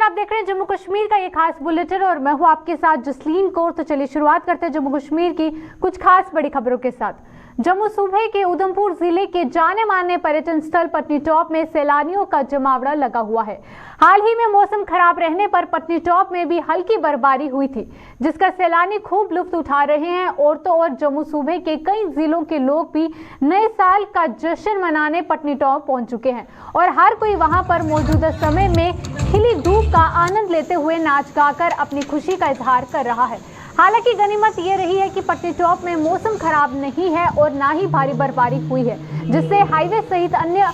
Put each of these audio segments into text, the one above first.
आप देख रहे हैं जम्मू कश्मीर का ये खास बुलेटिन और मैं हूं आपके साथ जसलीन कौर। तो चलिए शुरुआत करते हैं जम्मू कश्मीर की कुछ खास बड़ी खबरों के साथ। जम्मू सूबे के उधमपुर जिले के जाने माने पर्यटन स्थल पत्नी टॉप में सैलानियों का जमावड़ा लगा हुआ है। हाल ही में मौसम खराब रहने पर पत्नी टॉप में भी हल्की बर्फबारी हुई थी, जिसका सैलानी खूब लुत्फ उठा रहे हैं। और तो और जम्मू सूबे के कई जिलों के लोग भी नए साल का जश्न मनाने पत्नी टॉप पहुंच चुके हैं और हर कोई वहां पर मौजूदा समय में खिली धूप का आनंद लेते हुए नाच गाकर अपनी खुशी का इजहार कर रहा है। हालांकि गनीमत ये रही है कि पत्नी टॉप में मौसम खराब नहीं है और ना ही भारी बर्फबारी हुई है, जिससे हाईवे सहित अन्य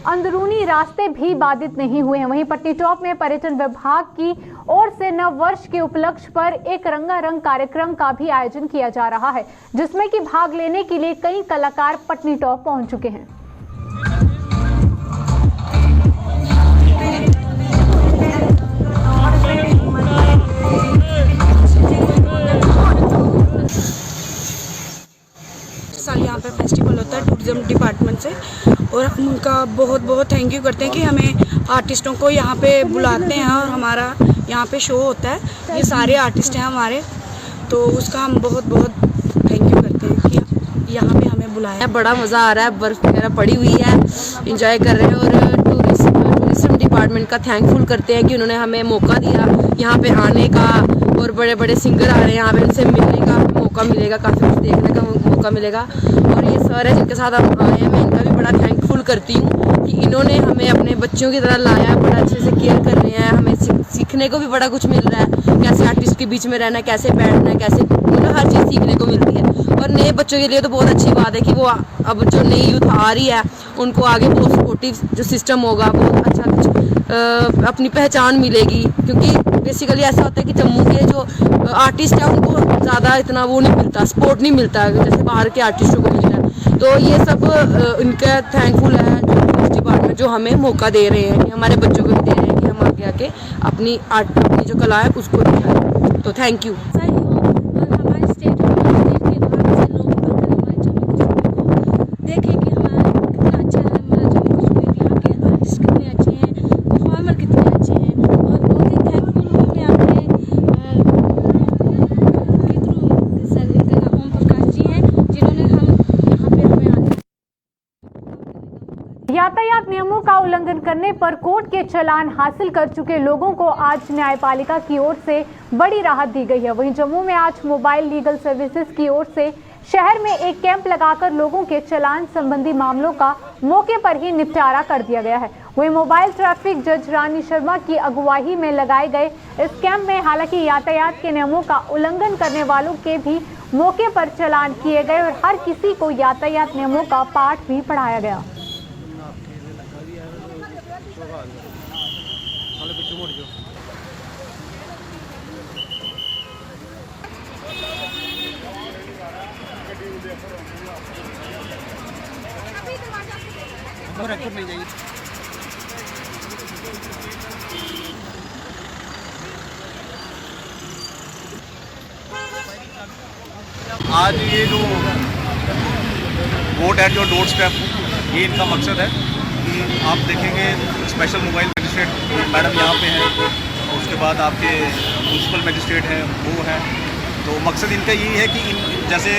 अंदरूनी रास्ते भी बाधित नहीं हुए हैं। वहीं पत्नी टॉप में पर्यटन विभाग की ओर से नव वर्ष के उपलक्ष्य पर एक रंगारंग कार्यक्रम का भी आयोजन किया जा रहा है, जिसमें कि भाग लेने के लिए कई कलाकार पत्नी टॉप पहुंच चुके हैं। साल यहाँ पे फेस्टिवल होता है टूरिज्म डिपार्टमेंट से, और हम उनका बहुत बहुत थैंक यू करते हैं कि हमें आर्टिस्टों को यहाँ पे बुलाते हैं और हमारा यहाँ पे शो होता है। ये सारे आर्टिस्ट हैं हमारे, तो उसका हम बहुत बहुत थैंक यू करते हैं कि यहाँ पे हमें बुलाया। बड़ा मज़ा आ रहा है, बर्फ़ वगैरह पड़ी हुई है, इंजॉय कर रहे हैं और टूरिज्म डिपार्टमेंट का थैंकफुल करते हैं कि उन्होंने हमें मौका दिया यहाँ पे आने का, और बड़े बड़े सिंगर आ रहे हैं यहाँ पे, उनसे मिलने का मौका मिलेगा, काफ़ी कुछ देखने का मौका मिलेगा। और ये सर है जिनके साथ हम आए हैं, मैं इनका भी बड़ा थैंकफुल करती हूँ कि इन्होंने हमें अपने बच्चों की तरह लाया, बड़ा अच्छे से केयर कर रहे हैं। हमें सीखने को भी बड़ा कुछ मिल रहा है, कैसे आर्टिस्ट के बीच में रहना है, कैसे बैठना है, कैसे मतलब हर चीज़ सीखने को मिलती है। और नए बच्चों के लिए तो बहुत अच्छी बात है कि वो अब जो नई यूथ आ रही है उनको आगे बहुत सपोर्टिव जो सिस्टम होगा, बहुत अच्छा कुछ अपनी पहचान मिलेगी। क्योंकि बेसिकली ऐसा होता है कि जम्मू के जो आर्टिस्ट है उनको ज़्यादा इतना वो नहीं मिलता, सपोर्ट नहीं मिलता जैसे बाहर के आर्टिस्टों को मिलता है। तो ये सब इनका थैंकफुल है डिपार्टमेंट जो हमें मौका दे रहे हैं, कि हमारे बच्चों को भी दे रहे हैं कि हम आगे आके अपनी जो कला है उसको दिखाएं। तो थैंक यू। हमारे स्टेट में देखें कि हमारा कितना अच्छा है, हमारा जम्मू कश्मीर, यहाँ के आर्टिस्ट कितने अच्छे हैं, परफॉर्मर कितने अच्छे हैं। और बहुत ही थैंकफुल हूँ मैं अपने सर इनका नाम ओम प्रकाश जी हैं, जिन्होंने हम यहाँ पे हमें आने। यातायात नियमों का उल्लंघन करने पर कोर्ट के चालान हासिल कर चुके लोगों को आज न्यायपालिका की ओर से बड़ी राहत दी गई है। वहीं जम्मू में आज मोबाइल लीगल सर्विसेज की ओर से शहर में एक कैंप लगाकर लोगों के चालान संबंधी मामलों का मौके पर ही निपटारा कर दिया गया है। वहीं मोबाइल ट्रैफिक जज रानी शर्मा की अगुवाई में लगाए गए इस कैंप में हालांकि यातायात के नियमों का उल्लंघन करने वालों के भी मौके पर चालान किए गए और हर किसी को यातायात नियमों का पाठ भी पढ़ाया गया। आज ये जो vote at your door step, ये इनका मकसद है कि आप देखेंगे स्पेशल मोबाइल मजिस्ट्रेट मैडम यहाँ पे हैं, उसके बाद आपके म्यूनसिपल मजिस्ट्रेट हैं वो हैं। तो मकसद इनका यही है कि जैसे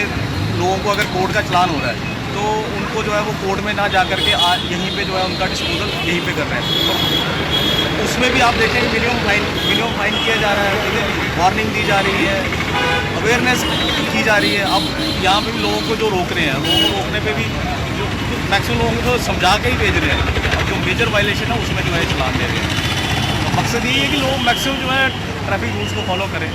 लोगों को अगर कोर्ट का चालान हो रहा है तो उनको जो है वो कोर्ट में ना जा करके यहीं पे जो है उनका डिस्पोजल यहीं पे कर रहे हैं। तो उसमें भी आप देखेंगे मिनिमम फाइन किया जा रहा है, वार्निंग दी जा रही है, अवेयरनेस की जा रही है। अब यहाँ पे भी लोगों को जो रोक रहे हैं, लोगों को रोकने पे भी जो मैक्सिमम लोगों को समझा के ही भेज रहे हैं। अब जो मेजर वायलेशन है उसमें जो है चालान दे रहे हैं। तो मकसद यही है कि लोग मैक्सिमम जो है ट्रैफिक रूल्स को फॉलो करें।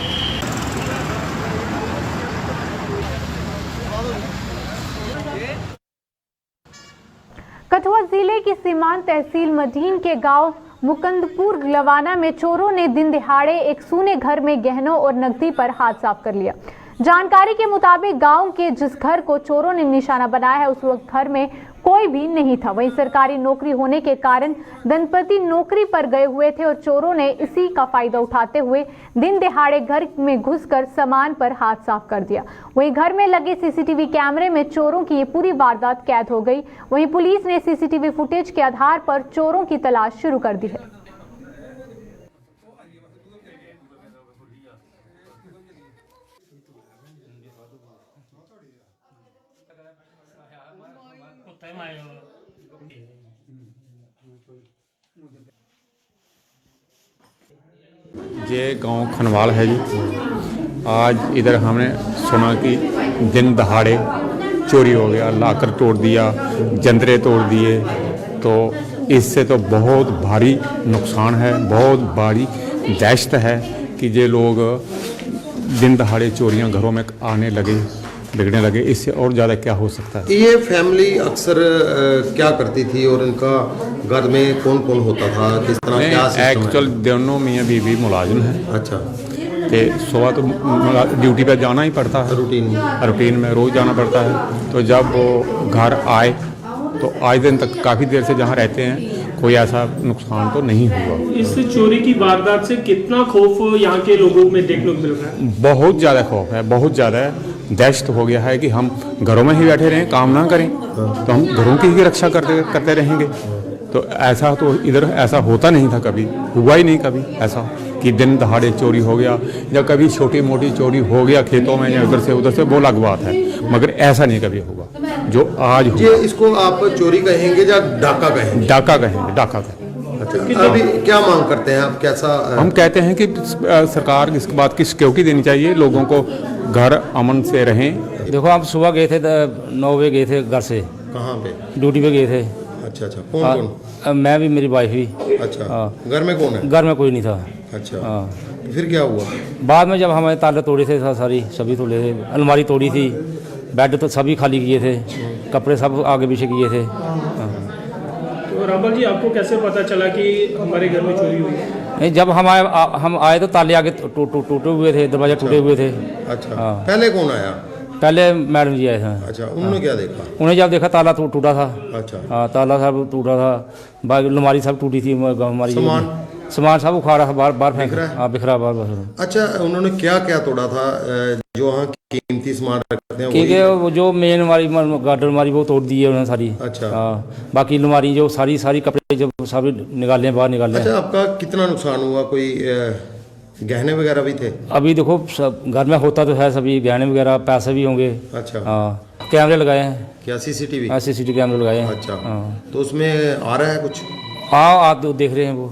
कठुआ जिले की सीमांत तहसील मदीन के गांव मुकंदपुर लवाना में चोरों ने दिन दिहाड़े एक सूने घर में गहनों और नकदी पर हाथ साफ कर लिया। जानकारी के मुताबिक गांव के जिस घर को चोरों ने निशाना बनाया है उस वक्त घर में कोई भी नहीं था। वहीं सरकारी नौकरी होने के कारण दंपति नौकरी पर गए हुए थे और चोरों ने इसी का फायदा उठाते हुए दिन दिहाड़े घर में घुसकर सामान पर हाथ साफ कर दिया। वहीं घर में लगे सीसीटीवी कैमरे में चोरों की ये पूरी वारदात कैद हो गई। वहीं पुलिस ने सीसीटीवी फुटेज के आधार पर चोरों की तलाश शुरू कर दी है। ये गांव खनवाल है जी। आज इधर हमने सुना कि दिन दहाड़े चोरी हो गया, लाकर तोड़ दिया, जंतरे तोड़ दिए, तो इससे तो बहुत भारी नुकसान है, बहुत भारी दहशत है कि ये लोग दिन दहाड़े चोरियां घरों में आने लगे, बिगड़ने लगे। इससे और ज़्यादा क्या हो सकता है। ये फैमिली अक्सर क्या करती थी और इनका घर में कौन कौन होता था, किस तरह क्या सिस्टम है? एक्चुअल दोनों मियाँ बीवी मुलाजिम है। अच्छा, कि सुबह तो ड्यूटी पे जाना ही पड़ता है, रूटीन में रोज़ जाना पड़ता है। तो जब वो घर आए तो आज दिन तक काफ़ी देर से जहाँ रहते हैं कोई ऐसा नुकसान तो नहीं हुआ। इस चोरी की वारदात से कितना खौफ यहाँ के लोगों में देखने को मिल रहा है? बहुत ज़्यादा खौफ है, बहुत ज़्यादा दहशत हो गया है कि हम घरों में ही बैठे रहें, काम ना करें तो हम घरों की ही रक्षा करते रहेंगे। तो ऐसा तो इधर ऐसा होता नहीं था, कभी हुआ ही नहीं कभी ऐसा कि दिन दहाड़े चोरी हो गया, या कभी छोटी मोटी चोरी हो गया खेतों में या उधर से वो अलग बात है, मगर ऐसा नहीं कभी होगा जो आज हुआ। ये इसको आप चोरी कहेंगे या डाका कहेंगे? डाका कहेंगे, डाका कहेंगे। अच्छा, अभी क्या मांग करते हैं आप? कैसा हम कहते हैं कि सरकार इसके बाद की सिक्योरिटी देनी चाहिए, लोगों को घर अमन से रहें। देखो, आप सुबह गए थे 9 बजे गए थे घर से। कहाँ पे? ड्यूटी पे गए थे। अच्छा, कौन कौन? मैं भी, मेरी वाइफ भी। अच्छा, घर में कौन है? घर में कोई नहीं था। अच्छा, हाँ। फिर क्या हुआ? बाद में जब हमारे ताले तोड़े थे सारी, सभी तोड़े थे, अलमारी तोड़ी थी, बेड तो सभी खाली किए थे, कपड़े सब आगे पीछे किए थे। तो रामपाल जी, आपको कैसे पता चला कि हमारे घर में चोरी हुई है? नहीं, जब हम आए तो ताले आगे टूटे हुए थे, दरवाजे टूटे हुए थे। अच्छा, हाँ। पहले कौन आया? पहले मैडम जी आए थे। अच्छा, उन्होंने क्या देखा? उन्हें जब देखा ताला टूटा था। अच्छा, हाँ, ताला सब टूटा था, अलमारी सब टूटी थी हमारी। सामान सब उखाड़ा था, बाहर फेंक रहा, बिखरा बाहर। अच्छा, उन्होंने क्या क्या तोड़ा था जो वहाँ कीमती सामान रखते हैं? क्योंकि वो जो मेन हमारी गार्डन हमारी वो तोड़ दी है उन्होंने सारी। अच्छा, हाँ, बाकी अलमारी जो सारी कपड़े जो सब निकाले, बाहर निकाले। अच्छा, आपका कितना नुकसान हुआ? कोई गहने वगैरह भी थे? अभी देखो, सब घर में होता तो है, सभी गहने वगैरह, पैसे भी होंगे। अच्छा, हाँ, कैमरे लगाए हैं। क्या सीसीटीवी? हाँ, सीसीटीवी कैमरे लगाए हैं। अच्छा, हाँ, तो उसमें आ रहा है कुछ? हाँ, आप देख रहे हैं वो।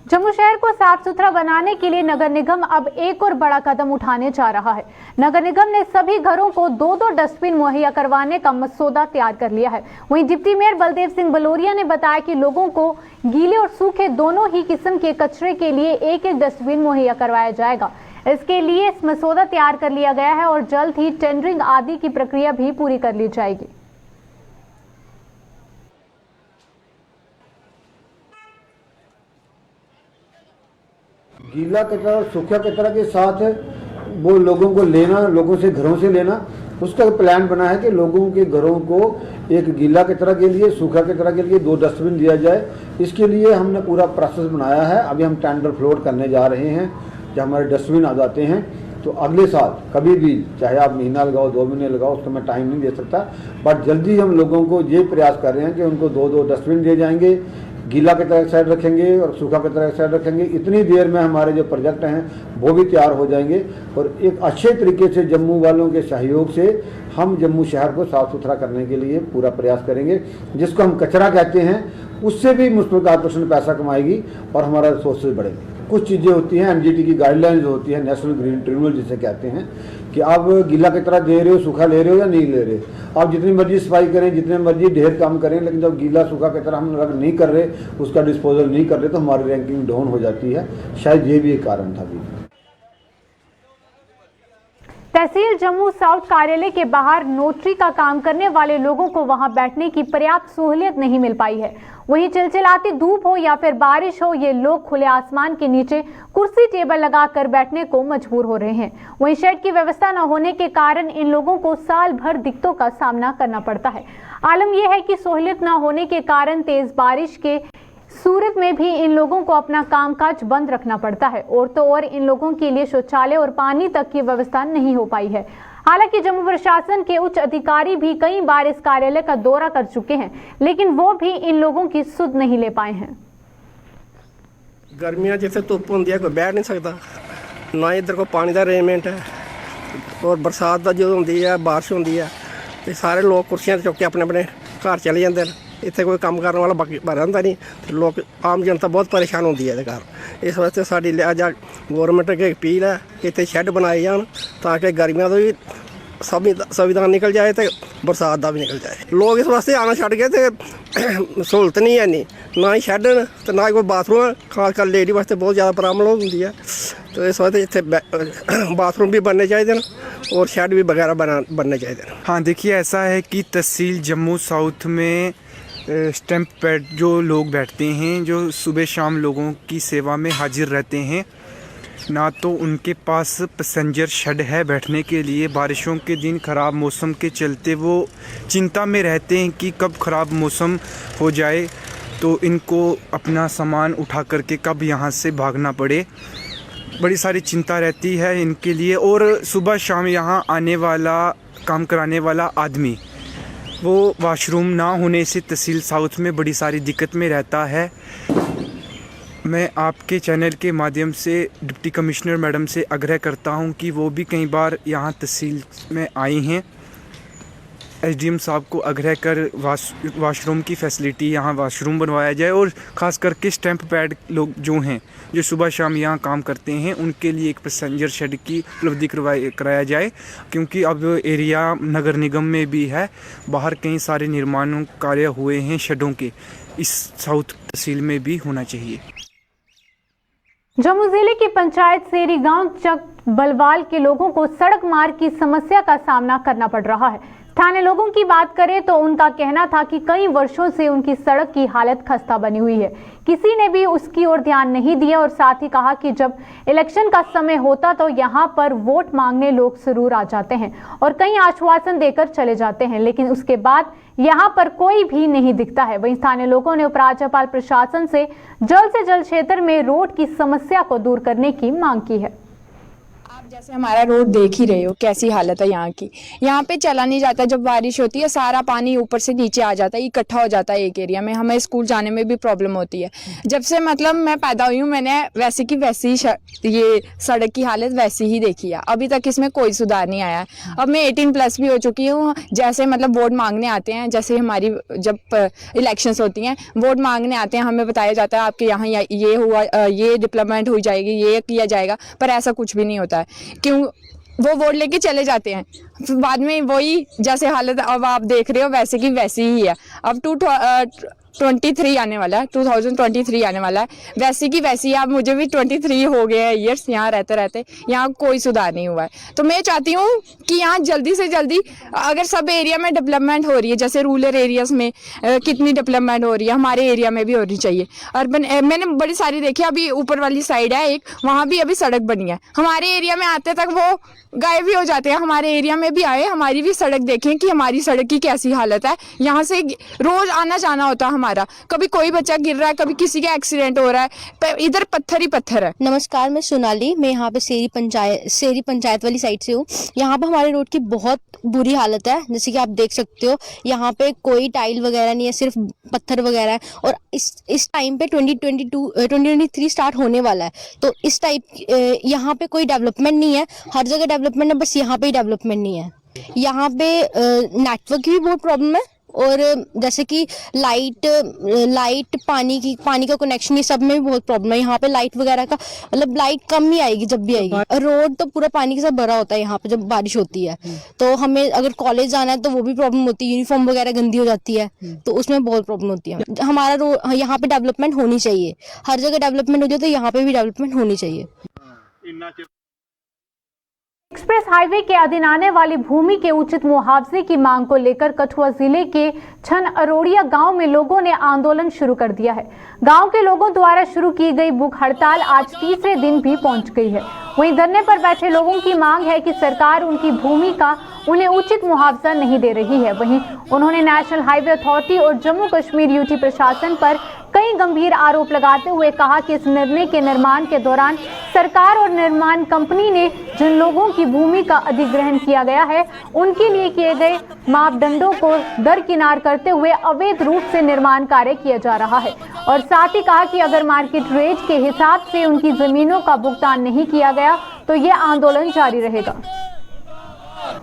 जम्मू शहर को साफ सुथरा बनाने के लिए नगर निगम अब एक और बड़ा कदम उठाने जा रहा है। नगर निगम ने सभी घरों को 2-2 डस्टबिन मुहैया करवाने का मसौदा तैयार कर लिया है। वहीं डिप्टी मेयर बलदेव सिंह बलोरिया ने बताया कि लोगों को गीले और सूखे दोनों ही किस्म के कचरे के लिए एक-एक डस्टबिन मुहैया करवाया जाएगा। इसके लिए इस मसौदा तैयार कर लिया गया है और जल्द ही टेंडरिंग आदि की प्रक्रिया भी पूरी कर ली जाएगी। गीला कचरा और सूखा कचरा के साथ वो लोगों को लेना, लोगों से घरों से लेना, उसका प्लान बना है कि लोगों के घरों को एक गीला कचरा के लिए, सूखा कचरा के लिए 2 डस्टबिन दिया जाए। इसके लिए हमने पूरा प्रोसेस बनाया है। अभी हम टेंडर फ्लोट करने जा रहे हैं। जब हमारे डस्टबिन आ जाते हैं तो अगले साल कभी भी, चाहे आप महीना लगाओ, 2 महीने लगाओ, उसका मैं टाइम नहीं दे सकता, बट जल्दी हम लोगों को ये प्रयास कर रहे हैं कि उनको 2-2 डस्टबिन दिए जाएंगे। गीला कचरा एक साइड रखेंगे और सूखा कचरा एक साइड रखेंगे। इतनी देर में हमारे जो प्रोजेक्ट हैं वो भी तैयार हो जाएंगे और एक अच्छे तरीके से जम्मू वालों के सहयोग से हम जम्मू शहर को साफ सुथरा करने के लिए पूरा प्रयास करेंगे। जिसको हम कचरा कहते हैं, उससे भी म्युनिसिपल कॉर्पोरेशन पैसा कमाएगी और हमारा रिसोर्सेज बढ़ेंगे। कुछ चीज़ें होती हैं, एनजीटी की गाइडलाइंस होती है, नेशनल ग्रीन ट्रिब्यूनल जिसे कहते हैं, कि आप गीला कचरा दे रहे हो, सूखा ले रहे हो या नहीं ले रहे। आप जितनी मर्जी सफाई करें, जितने मर्जी ढेर काम करें, लेकिन जब गीला सूखा कचरा हम अलग नहीं कर रहे, उसका डिस्पोजल नहीं कर रहे, तो हमारी रैंकिंग डाउन हो जाती है। शायद ये भी एक कारण था। भी तहसील जम्मू साउथ कार्यालय के बाहर नोटरी का काम करने वाले लोगों को वहां बैठने की पर्याप्त सहूलियत नहीं मिल पाई है। वहीं चिलचिलाती धूप हो या फिर बारिश हो, ये लोग खुले आसमान के नीचे कुर्सी टेबल लगाकर बैठने को मजबूर हो रहे हैं। वहीं शेड की व्यवस्था न होने के कारण इन लोगों को साल भर दिक्कतों का सामना करना पड़ता है। आलम यह है कि सहूलियत न होने के कारण तेज बारिश के सूरत में भी इन लोगों को अपना कामकाज बंद रखना पड़ता है और तो और इन लोगों के लिए शौचालय और पानी तक की व्यवस्था नहीं हो पाई है। हालांकि जम्मू प्रशासन के उच्च अधिकारी भी कई बार इस कार्यालय का दौरा कर चुके हैं, लेकिन वो भी इन लोगों की सुध नहीं ले पाए हैं। गर्मियां जिथे धुप होंदी है कोई बैठ नहीं सकता, ना इधर को पानी का अरेंजमेंट है, और बरसात का जो होंदी है, बारिश होंदी है ਤੇ ਸਾਰੇ ਲੋਕ ਕੁਰਸੀਆਂ ਤੇ ਚੁੱਕ ਕੇ ਆਪਣੇ ਆਪਣੇ ਘਰ ਚਲੇ ਜਾਂਦੇ ਨੇ। ਇੱਥੇ ਕੋਈ ਕੰਮ ਕਰਨ ਵਾਲਾ ਬਾਕੀ ਰਹਿੰਦਾ ਨਹੀਂ ਤੇ ਲੋਕ ਆਮ ਜਨਤਾ ਬਹੁਤ ਪਰੇਸ਼ਾਨ ਹੁੰਦੀ ਹੈ ਇਹਦੇ ਕਾਰਨ। ਇਸ ਵਾਸਤੇ ਸਾਡੀ ਲਿਹਾਜ਼ਾ ਗੌਰਮੈਂਟ ਅੱਗੇ ਅਪੀਲ ਹੈ ਕਿ ਇੱਥੇ ਸ਼ੈੱਡ ਬਣਾਏ ਜਾਣ ਤਾਂ ਕਿ ਗਰਮੀਆਂ ਤੋਂ ਵੀ ਸੰਵਿਧਾਨ ਨਿਕਲ ਜਾਏ ਤੇ ਬਰਸਾਤ ਦਾ ਵੀ ਨਿਕਲ ਜਾਏ। ਲੋਕ ਇਸ ਵਾਸਤੇ ਆਣਾ ਛੱਡ ਗਏ ਤੇ ਸਹੂਲਤ ਨਹੀਂ ਹੈ, ਨਾ ਹੀ ਸ਼ੈੱਡ ਤੇ ਨਾ ਹੀ ਕੋਈ ਬਾਥਰੂਮ। ਖਾਸ ਕਰ ਲੇਡੀ ਵਾਸਤੇ बहुत ज़्यादा प्रॉब्लम ਹੁੰਦੀ ਹੈ। तो इस वास्ते इतने बाथरूम भी बनने चाहिए और शेड भी वगैरह बनने चाहिए। हाँ देखिए, ऐसा है कि तहसील जम्मू साउथ में स्टैंप पैड जो लोग बैठते हैं, जो सुबह शाम लोगों की सेवा में हाजिर रहते हैं, ना तो उनके पास पैसेंजर शेड है बैठने के लिए। बारिशों के दिन ख़राब मौसम के चलते वो चिंता में रहते हैं कि कब ख़राब मौसम हो जाए तो इनको अपना सामान उठा करके कब यहाँ से भागना पड़े। बड़ी सारी चिंता रहती है इनके लिए। और सुबह शाम यहाँ आने वाला, काम कराने वाला आदमी, वो वॉशरूम ना होने से तहसील साउथ में बड़ी सारी दिक्कत में रहता है। मैं आपके चैनल के माध्यम से डिप्टी कमिश्नर मैडम से आग्रह करता हूँ कि वो भी कई बार यहाँ तहसील में आई हैं। एसडीएम साहब को आग्रह कर वॉशरूम की फैसिलिटी, यहाँ वॉशरूम बनवाया जाए और ख़ास करके स्टैंप पैड लोग जो हैं, जो सुबह शाम यहाँ काम करते हैं, उनके लिए एक पैसेंजर शेड की उपलब्धि कराया जाए। क्योंकि अब एरिया नगर निगम में भी है, बाहर कई सारे निर्माण कार्य हुए हैं शेडों के, इस साउथ तहसील में भी होना चाहिए। जम्मू जिले की पंचायत सेरी गांव चक बलवाल के लोगों को सड़क मार्ग की समस्या का सामना करना पड़ रहा है। स्थानीय लोगों की बात करें तो उनका कहना था कि कई वर्षों से उनकी सड़क की हालत खस्ता बनी हुई है, किसी ने भी उसकी ओर ध्यान नहीं दिया। और साथ ही कहा कि जब इलेक्शन का समय होता तो यहाँ पर वोट मांगने लोग जरूर आ जाते हैं और कई आश्वासन देकर चले जाते हैं, लेकिन उसके बाद यहाँ पर कोई भी नहीं दिखता है। वहीं स्थानीय लोगों ने उपराज्यपाल प्रशासन से जल्द क्षेत्र में रोड की समस्या को दूर करने की मांग की है। आप जैसे हमारा रोड देख ही रहे हो कैसी हालत है यहाँ की। यहाँ पे चला नहीं जाता, जब बारिश होती है सारा पानी ऊपर से नीचे आ जाता है, इकट्ठा हो जाता है एक एरिया में। हमें स्कूल जाने में भी प्रॉब्लम होती है। जब से मतलब मैं पैदा हुई हूँ मैंने वैसी की वैसी ये सड़क की हालत वैसी ही देखी है, अभी तक इसमें कोई सुधार नहीं आया है। अब मैं 18+ भी हो चुकी हूँ। जैसे मतलब वोट मांगने आते हैं, जैसे हमारी जब इलेक्शंस होती हैं वोट मांगने आते हैं, हमें बताया जाता है आपके यहाँ ये हुआ, ये डेवलपमेंट हो जाएगी, ये किया जाएगा, पर ऐसा कुछ भी नहीं होता है। क्यों वो वोट लेके चले जाते हैं, फिर बाद में वही जैसे हालत अब आप देख रहे हो वैसे की वैसी ही है। अब 2023 आने वाला है, 2023 आने वाला है, वैसी की वैसी। अब मुझे भी 23 हो गए हैं ईयर्स यहाँ रहते रहते, यहाँ कोई सुधार नहीं हुआ है। तो मैं चाहती हूँ कि यहाँ जल्दी से जल्दी, अगर सब एरिया में डेवलपमेंट हो रही है, जैसे रूरल एरियाज में कितनी डेवलपमेंट हो रही है, हमारे एरिया में भी होनी चाहिए। अर्बन मैंने बड़ी सारी देखी, अभी ऊपर वाली साइड है एक, वहाँ भी अभी सड़क बनी है। हमारे एरिया में आते तक वो गायब भी हो जाते हैं। हमारे एरिया में भी आए, हमारी भी सड़क देखें कि हमारी सड़क की कैसी हालत है। यहाँ से रोज आना जाना होता है हमारा, कभी कोई बच्चा गिर रहा है, कभी किसी का एक्सीडेंट हो रहा है, इधर पत्थर ही पत्थर है। नमस्कार, मैं सोनाली, मैं यहाँ पे सेरी पंचायत वाली साइड से हूँ। यहाँ पे हमारे रोड की बहुत बुरी हालत है, जैसे कि आप देख सकते हो। यहाँ पे कोई टाइल वगैरह नहीं है, सिर्फ पत्थर वगैरह है। और इस टाइम पे 2023 स्टार्ट होने वाला है, तो इस टाइप यहाँ पे कोई डेवलपमेंट नहीं है। हर जगह डेवलपमेंट है, बस यहाँ पे ही डेवलपमेंट नहीं है। यहाँ पे नेटवर्क की भी बहुत प्रॉब्लम है, और जैसे कि लाइट पानी का कनेक्शन, ये सब में भी बहुत प्रॉब्लम है। यहाँ पे लाइट वगैरह का मतलब लाइट कम ही आएगी जब भी आएगी। रोड तो पूरा पानी के साथ भरा होता है यहाँ पे जब बारिश होती है, तो हमें अगर कॉलेज जाना है तो वो भी प्रॉब्लम होती है। यूनिफॉर्म वगैरह गंदी हो जाती है, तो उसमें बहुत प्रॉब्लम होती है। हमारा रोड यहाँ पे डेवलपमेंट होनी चाहिए, हर जगह डेवलपमेंट हो जाए तो यहाँ पे भी डेवलपमेंट होनी चाहिए। एक्सप्रेस हाईवे के अधीन आने वाली भूमि के उचित मुआवजे की मांग को लेकर कठुआ जिले के छन अरोड़िया गांव में लोगों ने आंदोलन शुरू कर दिया है। गांव के लोगों द्वारा शुरू की गई भूख हड़ताल आज तीसरे दिन भी पहुंच गई है। वहीं धरने पर बैठे लोगों की मांग है कि सरकार उनकी भूमि का उन्हें उचित मुआवजा नहीं दे रही है। वहीं उन्होंने नेशनल हाईवे अथॉरिटी और जम्मू कश्मीर यूटी प्रशासन पर कई गंभीर आरोप लगाते हुए कहा कि इस निर्णय के निर्माण के दौरान सरकार और निर्माण कंपनी ने जिन लोगों की भूमि का अधिग्रहण किया गया है, उनके लिए किए गए मापदंडों को दरकिनार करते हुए अवैध रूप से निर्माण कार्य किया जा रहा है। और साथ ही कहा कि अगर मार्केट रेट के हिसाब से उनकी जमीनों का भुगतान नहीं किया गया तो ये आंदोलन जारी रहेगा।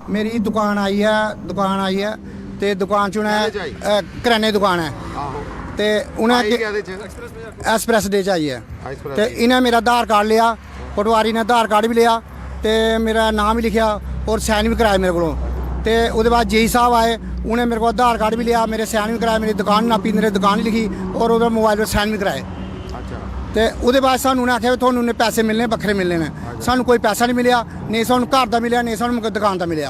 मेरी दुकान आई है ते दुकान च उ'नें करियाने दी दुकान है ते उ'नें एक्सप्रेस डे च आई है ते इन्हें मेरा आधार कार्ड लिया, पटवारी ने आधार कार्ड भी लिया ते मेरा नाम भी लिखा और साइन भी कराए मेरे को। ते उसके बाद जेई साहब आए, उन्हें मेरे को आधार कार्ड भी लिया, मेरे साइन भी कराए, मेरी दुकान नापी, मेरे दुकान ही लिखी और उधर मोबाइल पर साइन भी कराए। ते उसके बाद सानू उन्हें आख्या थोनू उन्हें पैसे मिलने बखरे मिलने ने, सानू कोई पैसा नहीं मिलिया, नहीं सानू घर का मिलिया, नहीं सानू दुकान का मिलिया।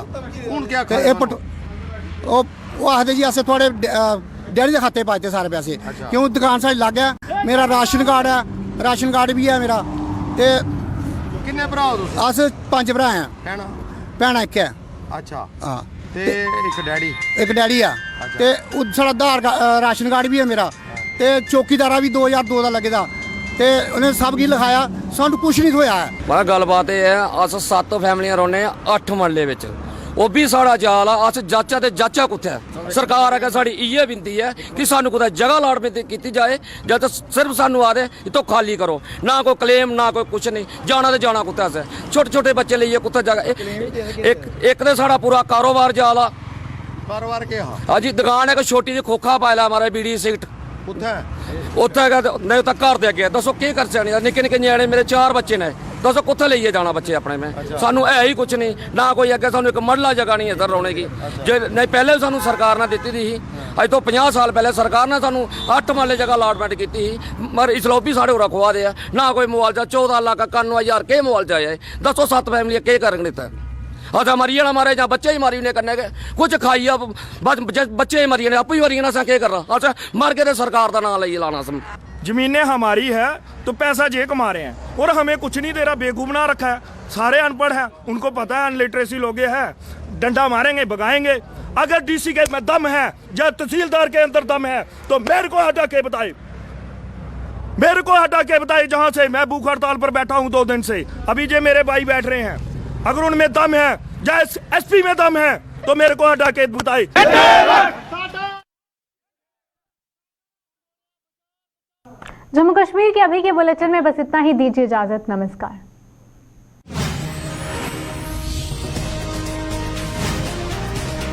वो आखते जी असें थोड़े डैडी के खाते पाते सारे पैसे, क्यों दुकान साढ़ी लग है, मेरा राशन कार्ड भी है मेरा। ते किन्ने भरा हो तुस? अस 5 भरा हैं, भैन एक है। अच्छा हाँ ते एक डैडी आ ते साढ़ा आधार राशन कार्ड भी है मेरा ते चौकीदारा भी 2002 का लगे दा ते उन्हें सब की लिखाया, सानू कुछ नहीं थोया है। मैं गलबात ये है, अस 7 फैमिलियां रौह्ने 8 मरले विच, वो भी साढ़ा जाल आ, अस जाचा ते जाचा कुत्थै? सरकार अगर साड़ी इ'यै बिनती है कि सानू कुतै जगह अलाटमेंट की जाए, या तो सिर्फ सानू आदे इतो खाली करो, ना कोई क्लेम ना कोई कुछ नहीं, जाना तो जाना कुत्थै असें? छोटे छोटे बच्चे लेइयै कुत्थै जगह? एक ते साढ़ा पूरा कारोबार जाल आ। कारोबार क्या? हाँ जी, दुकान है छोटी जी खोखा पाए ला हमारा बीड़ी सिगट उत्थे नहीं तो घर दे अगे। दसो की कर सकने, निक्के निक्के न्याणे, मेरे 4 बच्चे ने, दसो कुत्थे लेइयै जाना बच्चे अपने में? सानू है ही कुछ नहीं, ना कोई अगे सानू एक मरला जगह नहीं है सर रौने की, जे नहीं पहले सानू सरकार ने दी थी, अज तो 50 साल पहले सरकार ने सानू 8 मरले जगह अलाटमेंट की थी, मगर इसलोबी साढ़े उरा खुआ दे, ना कोई मुआवजा 14 लाख 91,000 के मुआवजा है। दसो 7 फैमिली के करन दिता? अच्छा मरी जाना मारे, या बच्चे ही मारी ने करने के कुछ खाई बस बच्चे ही मरी ने, आप ही मरी ना क्या कर रहा? अच्छा मर के तो सरकार का नाम ले लाना। जमीनें हमारी है तो पैसा जे कमा रहे हैं और हमें कुछ नहीं दे रहा, बेवकूफ बना रखा है। सारे अनपढ़ हैं, उनको पता है अनलिटरेसी लोग है, डंडा मारेंगे भगाएंगे। अगर डीसी के में दम है या तहसीलदार के अंदर दम है तो मेरे को हटा के बताए, जहां से मैं भूख हड़ताल पर बैठा हूं 2 दिन से, अभी जे मेरे भाई बैठ रहे हैं, अगर उनमें दम है या एसपी में दम है तो मेरे को हटा के बताए। जम्मू कश्मीर के अभी के बुलेटिन में बस इतना ही, दीजिए इजाजत, नमस्कार।